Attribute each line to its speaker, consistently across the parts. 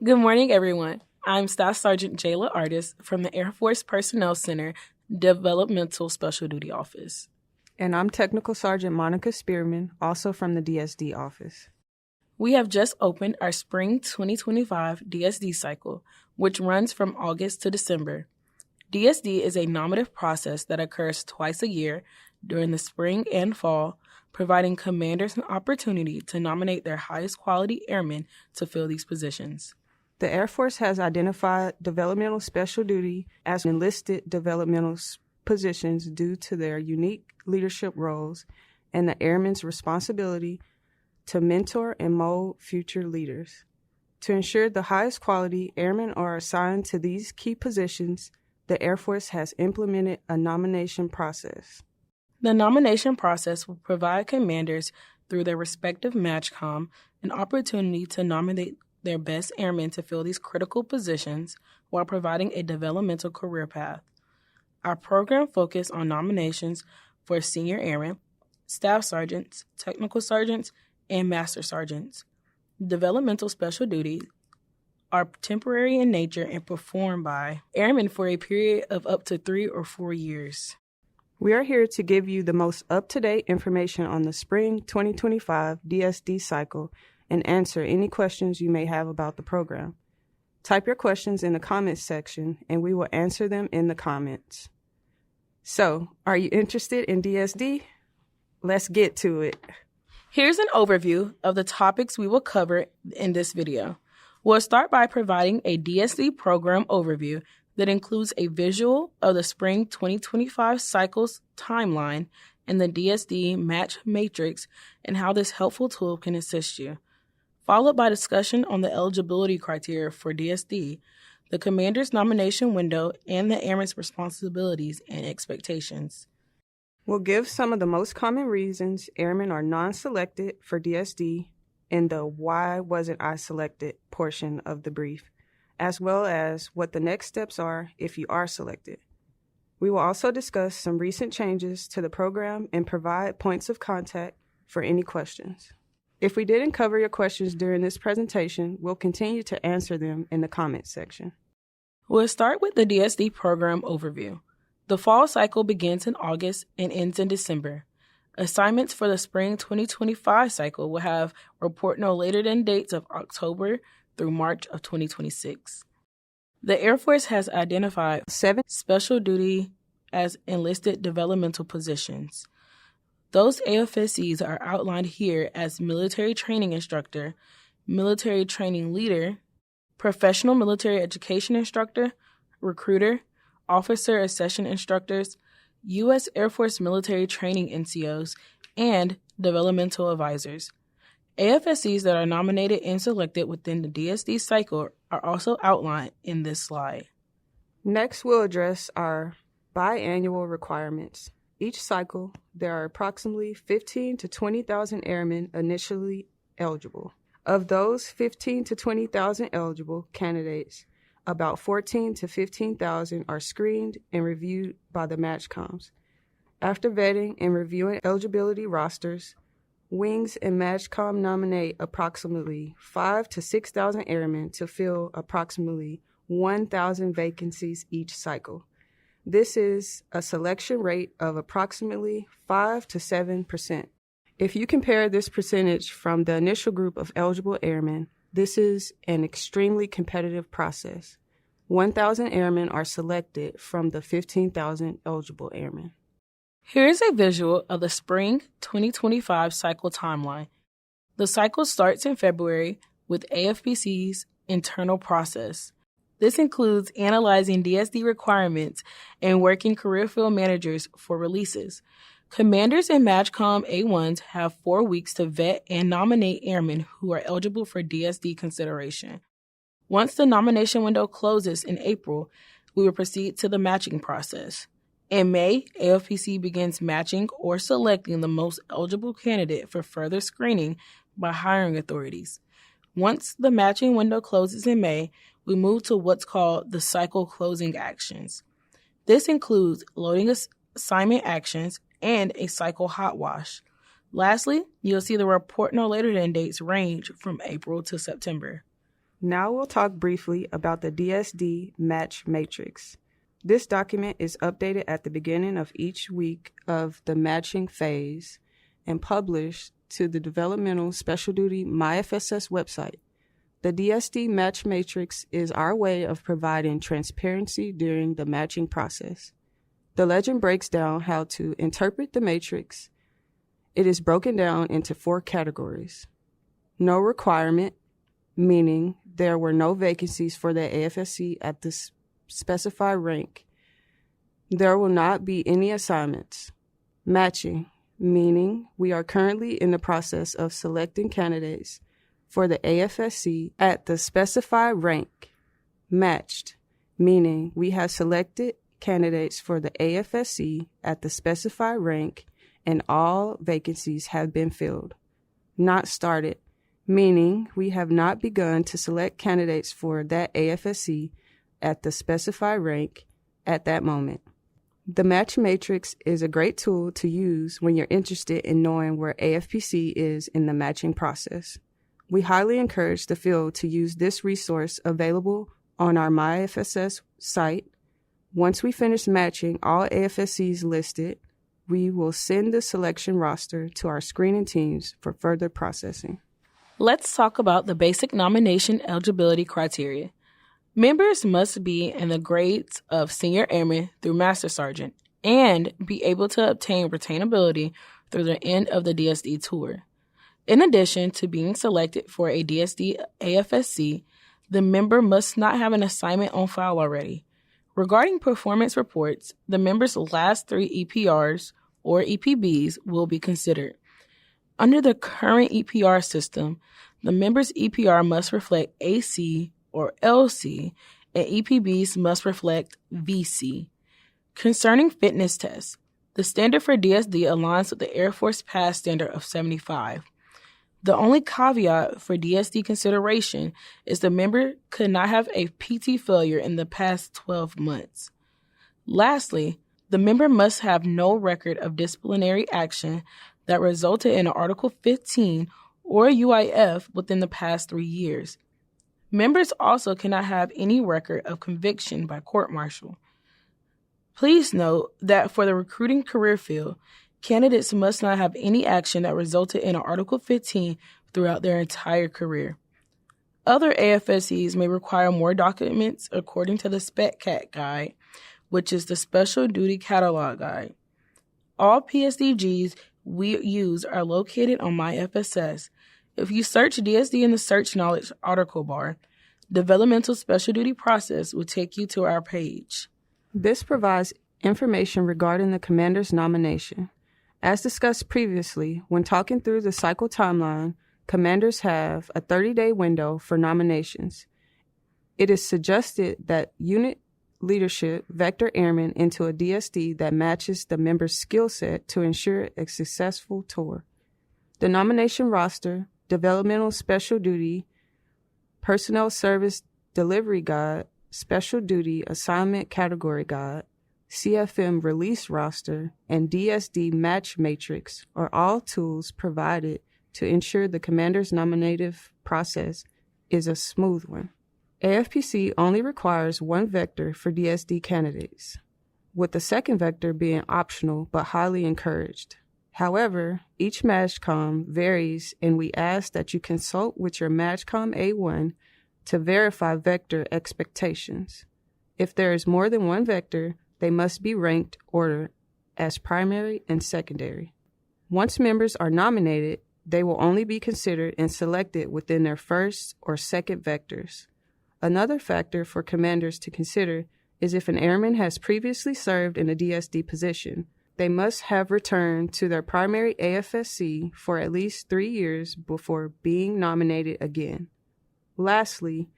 Speaker 1: Good morning, everyone. I'm Staff Sergeant Jayla Artis from the Air Force Personnel Center Developmental Special Duty Office.
Speaker 2: And I'm Technical Sergeant Monica Spearman, also from the DSD office.
Speaker 1: We have just opened our Spring 2025 DSD cycle, which runs from August to December. DSD is a nominative process that occurs twice a year during the spring and fall, providing commanders an opportunity to nominate their highest quality airmen to fill these positions.
Speaker 2: The Air Force has identified developmental special duty as enlisted developmental positions due to their unique leadership roles and the airmen's responsibility to mentor and mold future leaders. To ensure the highest quality airmen are assigned to these key positions, the Air Force has implemented a nomination process.
Speaker 1: The nomination process will provide commanders, through their respective MAJCOM, an opportunity to nominate their best airmen to fill these critical positions while providing a developmental career path. Our program focuses on nominations for senior airmen, staff sergeants, technical sergeants, and master sergeants. Developmental special duties are temporary in nature and performed by airmen for a period of up to 3 or 4 years.
Speaker 2: We are here to give you the most up-to-date information on the Spring 2025 DSD cycle and answer any questions you may have about the program. Type your questions in the comments section and we will answer them in the comments. So, are you interested in DSD? Let's get to it.
Speaker 1: Here's an overview of the topics we will cover in this video. We'll start by providing a DSD program overview that includes a visual of the Spring 2025 cycle's timeline and the DSD match matrix and how this helpful tool can assist you, followed by discussion on the eligibility criteria for DSD, the commander's nomination window, and the airman's responsibilities and expectations.
Speaker 2: We'll give some of the most common reasons airmen are non-selected for DSD in the "Why wasn't I selected" portion of the brief, as well as what the next steps are if you are selected. We will also discuss some recent changes to the program and provide points of contact for any questions. If we didn't cover your questions during this presentation, we'll continue to answer them in the comments section.
Speaker 1: We'll start with the DSD program overview. The fall cycle begins in August and ends in December. Assignments for the Spring 2025 cycle will have report no later than dates of October through March of 2026. The Air Force has identified 7 special duty as enlisted developmental positions. Those AFPCs are outlined here as military training instructor, military training leader, professional military education instructor, recruiter, officer accession instructors, U.S. Air Force military training NCOs, and developmental advisors. AFSCs that are nominated and selected within the DSD cycle are also outlined in this slide.
Speaker 2: Next, we'll address our biannual requirements. Each cycle, there are approximately 15,000 to 20,000 airmen initially eligible. Of those 15,000 to 20,000 eligible candidates, about 14,000 to 15,000 are screened and reviewed by the MAJCOMs. After vetting and reviewing eligibility rosters, Wings and MAJCOM nominate approximately 5,000 to 6,000 airmen to fill approximately 1,000 vacancies each cycle. This is a selection rate of approximately 5 to 7%. If you compare this percentage from the initial group of eligible airmen, this is an extremely competitive process. 1,000 airmen are selected from the 15,000 eligible airmen.
Speaker 1: Here is a visual of the Spring 2025 cycle timeline. The cycle starts in February with AFPC's internal process. This includes analyzing DSD requirements and working career field managers for releases. Commanders and MAJCOM A1s have 4 weeks to vet and nominate airmen who are eligible for DSD consideration. Once the nomination window closes in April, we will proceed to the matching process. In May, AFPC begins matching or selecting the most eligible candidate for further screening by hiring authorities. Once the matching window closes in May, we move to what's called the cycle closing actions. This includes loading assignment actions and a cycle hot wash. Lastly, you'll see the report no later than dates range from April to September.
Speaker 2: Now we'll talk briefly about the DSD match matrix. This document is updated at the beginning of each week of the matching phase and published to the Developmental Special Duty MyFSS website. The DSD match matrix is our way of providing transparency during the matching process. The legend breaks down how to interpret the matrix. It is broken down into 4 categories. No requirement, meaning there were no vacancies for the AFSC at the specified rank. There will not be any assignments. Matching, meaning we are currently in the process of selecting candidates for the AFSC at the specified rank. Matched, meaning we have selected candidates for the AFSC at the specified rank and all vacancies have been filled. Not started, meaning we have not begun to select candidates for that AFSC at the specified rank at that moment. The match matrix is a great tool to use when you're interested in knowing where AFPC is in the matching process. We highly encourage the field to use this resource available on our MyFSS site. Once we finish matching all AFSCs listed, we will send the selection roster to our screening teams for further processing.
Speaker 1: Let's talk about the basic nomination eligibility criteria. Members must be in the grades of Senior Airman through Master Sergeant and be able to obtain retainability through the end of the DSD tour. In addition to being selected for a DSD AFSC, the member must not have an assignment on file already. Regarding performance reports, the member's last 3 EPRs or EPBs will be considered. Under the current EPR system, the member's EPR must reflect AC or LC, and EPBs must reflect VC. Concerning fitness tests, the standard for DSD aligns with the Air Force Pass standard of 75. The only caveat for DSD consideration is the member could not have a PT failure in the past 12 months. Lastly, the member must have no record of disciplinary action that resulted in an Article 15 or UIF within the past 3 years. Members also cannot have any record of conviction by court-martial. Please note that for the recruiting career field, candidates must not have any action that resulted in an Article 15 throughout their entire career. Other AFSCs may require more documents according to the SPECCAT Guide, which is the Special Duty Catalog Guide. All PSDGs we use are located on MyFSS. If you search DSD in the Search Knowledge article bar, Developmental Special Duty Process will take you to our page.
Speaker 2: This provides information regarding the commander's nomination. As discussed previously, when talking through the cycle timeline, commanders have a 30-day window for nominations. It is suggested that unit leadership vector airmen into a DSD that matches the member's skill set to ensure a successful tour. The nomination roster, Developmental Special Duty, Personnel Service Delivery Guide, Special Duty Assignment Category Guide, CFM Release Roster, and DSD Match Matrix are all tools provided to ensure the commander's nominative process is a smooth one. AFPC only requires 1 vector for DSD candidates, with the second vector being optional but highly encouraged. However, each MAJCOM varies, and we ask that you consult with your MAJCOM A1 to verify vector expectations. If there is more than 1 vector, they must be ranked order as primary and secondary. Once members are nominated, they will only be considered and selected within their first or second vectors. Another factor for commanders to consider is if an airman has previously served in a DSD position, they must have returned to their primary AFSC for at least 3 years before being nominated again. Lastly,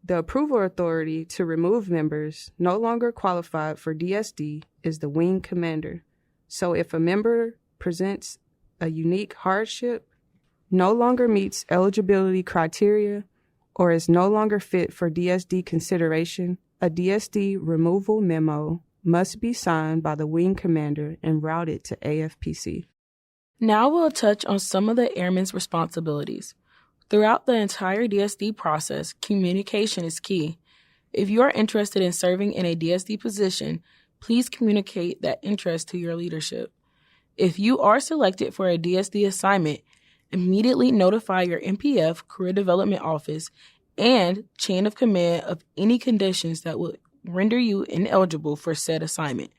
Speaker 2: the approval authority to remove members no longer qualified for DSD is the wing commander. So if a member presents a unique hardship, no longer meets eligibility criteria, or is no longer fit for DSD consideration, a DSD removal memo must be signed by the wing commander and routed to AFPC.
Speaker 1: Now we'll touch on some of the airmen's responsibilities. Throughout the entire DSD process, communication is key. If you are interested in serving in a DSD position, please communicate that interest to your leadership. If you are selected for a DSD assignment, immediately notify your MPF Career Development Office and chain of command of any conditions that would render you ineligible for said assignment.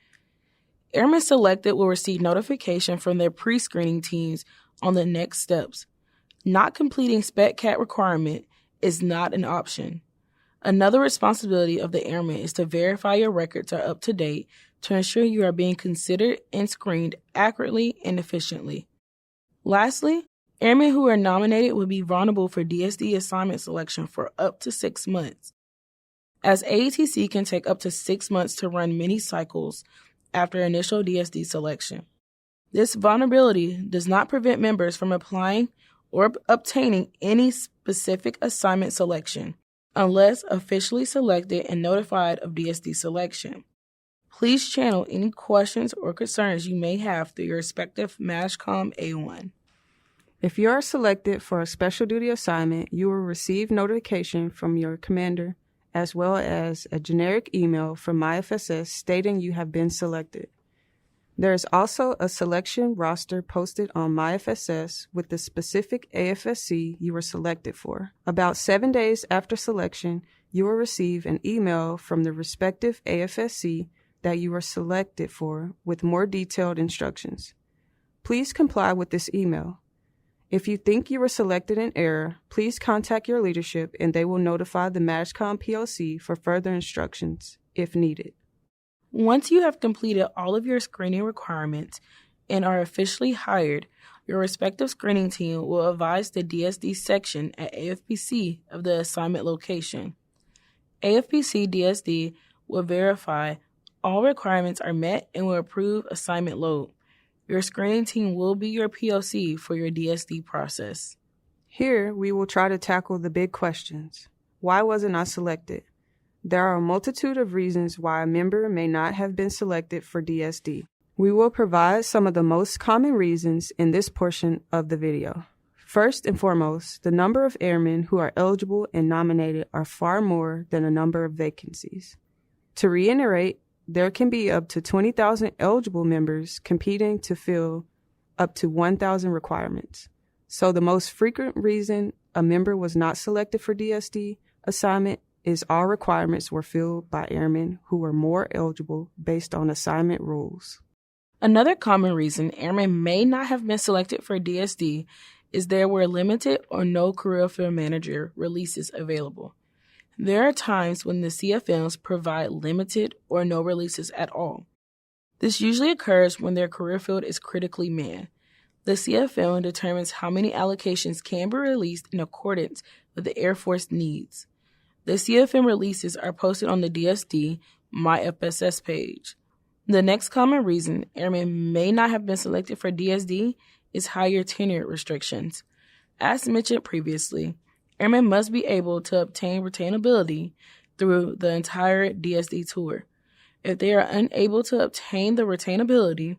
Speaker 1: Airmen selected will receive notification from their pre-screening teams on the next steps. Not completing Spec Cat requirement is not an option. Another responsibility of the airman is to verify your records are up to date to ensure you are being considered and screened accurately and efficiently. Lastly, airmen who are nominated will be vulnerable for DSD assignment selection for up to 6 months, as AATC can take up to 6 months to run many cycles after initial DSD selection. This vulnerability does not prevent members from applying or obtaining any specific assignment selection unless officially selected and notified of DSD selection. Please channel any questions or concerns you may have through your respective MAJCOM A1.
Speaker 2: If you are selected for a special duty assignment, you will receive notification from your commander as well as a generic email from MyFSS stating you have been selected. There is also a selection roster posted on MyFSS with the specific AFSC you were selected for. About 7 days after selection, you will receive an email from the respective AFSC that you were selected for with more detailed instructions. Please comply with this email. If you think you were selected in error, please contact your leadership and they will notify the MAJCOM PLC for further instructions if needed.
Speaker 1: Once you have completed all of your screening requirements and are officially hired, your respective screening team will advise the DSD section at AFPC of the assignment location. AFPC DSD will verify all requirements are met and will approve assignment load. Your screening team will be your POC for your DSD process.
Speaker 2: Here, we will try to tackle the big questions. Why wasn't I selected? There are a multitude of reasons why a member may not have been selected for DSD. We will provide some of the most common reasons in this portion of the video. First and foremost, the number of airmen who are eligible and nominated are far more than the number of vacancies. To reiterate, there can be up to 20,000 eligible members competing to fill up to 1,000 requirements. So the most frequent reason a member was not selected for DSD assignment is all requirements were filled by airmen who were more eligible based on assignment rules.
Speaker 1: Another common reason airmen may not have been selected for DSD is there were limited or no career field manager releases available. There are times when the CFMs provide limited or no releases at all. This usually occurs when their career field is critically manned. The CFM determines how many allocations can be released in accordance with the Air Force needs. The CFM releases are posted on the DSD MyFSS page. The next common reason airmen may not have been selected for DSD is higher tenure restrictions. As mentioned previously, airmen must be able to obtain retainability through the entire DSD tour. If they are unable to obtain the retainability,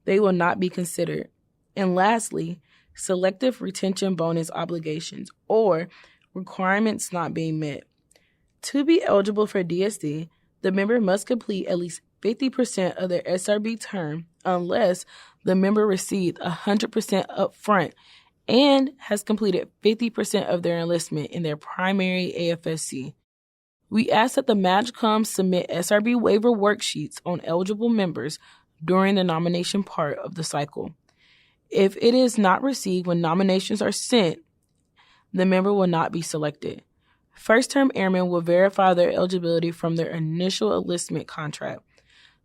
Speaker 1: they will not be considered. And lastly, selective retention bonus obligations or requirements not being met. To be eligible for DSD, the member must complete at least 50% of their SRB term unless the member received 100% upfront and has completed 50% of their enlistment in their primary AFSC. We ask that the MAJCOM submit SRB waiver worksheets on eligible members during the nomination part of the cycle. If it is not received when nominations are sent, the member will not be selected. First-term airmen will verify their eligibility from their initial enlistment contract.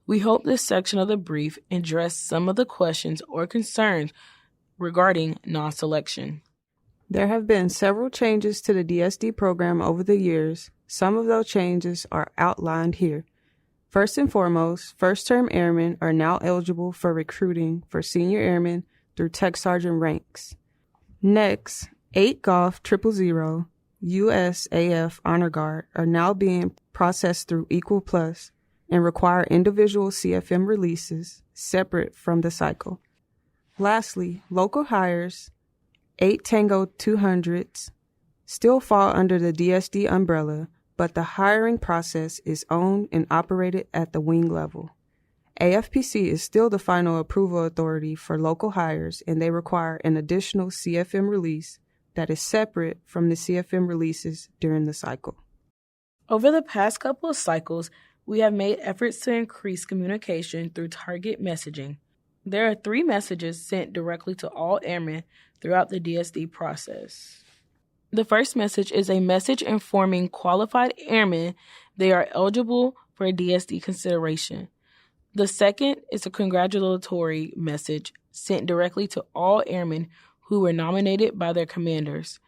Speaker 1: We hope this section of the brief addressed some of the questions or concerns regarding non-selection.
Speaker 2: There have been several changes to the DSD program over the years. Some of those changes are outlined here. First and foremost, first-term airmen are now eligible for recruiting for senior airmen through tech sergeant ranks. Next, 8 Golf 000 USAF Honor Guard are now being processed through Equal Plus and require individual CFM releases separate from the cycle. Lastly, local hires, 8 Tango 200s still fall under the DSD umbrella, but the hiring process is owned and operated at the wing level. AFPC is still the final approval authority for local hires, and they require an additional CFM release that is separate from the CFM releases during the cycle.
Speaker 1: Over the past couple of cycles, we have made efforts to increase communication through target messaging. There are 3 messages sent directly to all airmen throughout the DSD process. The first message is a message informing qualified airmen they are eligible for DSD consideration. The second is a congratulatory message sent directly to all airmen who were nominated by their commanders.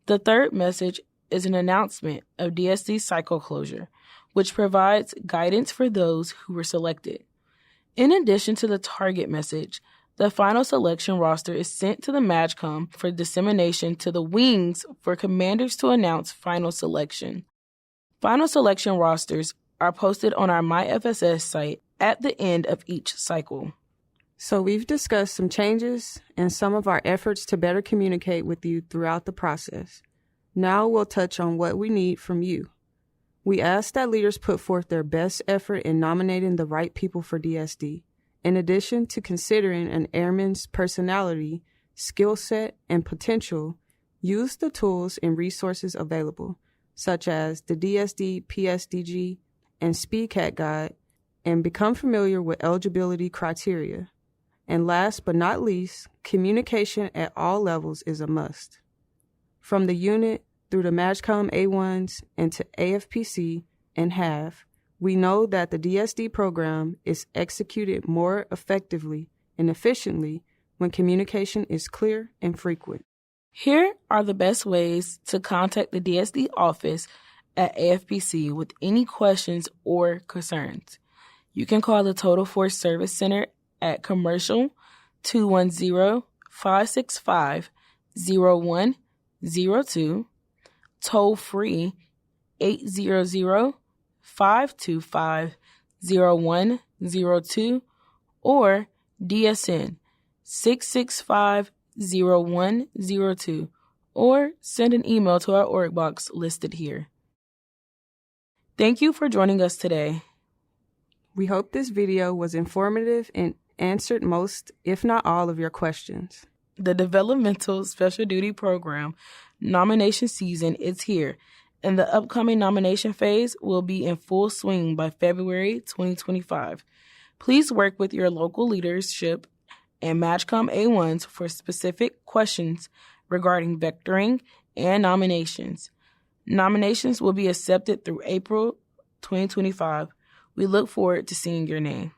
Speaker 1: The third message is an announcement of DSD cycle closure, which provides guidance for those who were selected. In addition to the target message, the final selection roster is sent to the MAJCOM for dissemination to the wings for commanders to announce final selection. Final selection rosters are posted on our MyFSS site at the end of each cycle.
Speaker 2: So we've discussed some changes and some of our efforts to better communicate with you throughout the process. Now we'll touch on what we need from you. We ask that leaders put forth their best effort in nominating the right people for DSD. In addition to considering an airman's personality, skill set, and potential, use the tools and resources available, such as the DSD PSDG and SpeedCat Guide, and become familiar with eligibility criteria. And last but not least, communication at all levels is a must. From the unit through the MAJCOM A1s and to AFPC and HAV, we know that the DSD program is executed more effectively and efficiently when communication is clear and frequent.
Speaker 1: Here are the best ways to contact the DSD office at AFPC with any questions or concerns. You can call the Total Force Service Center at commercial 210-565-0102, toll free 800-525-0102, or DSN 665-0102, or send an email to our org box listed here. Thank you for joining us today.
Speaker 2: We hope this video was informative and answered most, if not all, of your questions.
Speaker 1: The Developmental Special Duty Program nomination season is here, and the upcoming nomination phase will be in full swing by February 2025. Please work with your local leadership and MAJCOM A1s for specific questions regarding vectoring and nominations. Nominations will be accepted through April 2025. We look forward to seeing your name.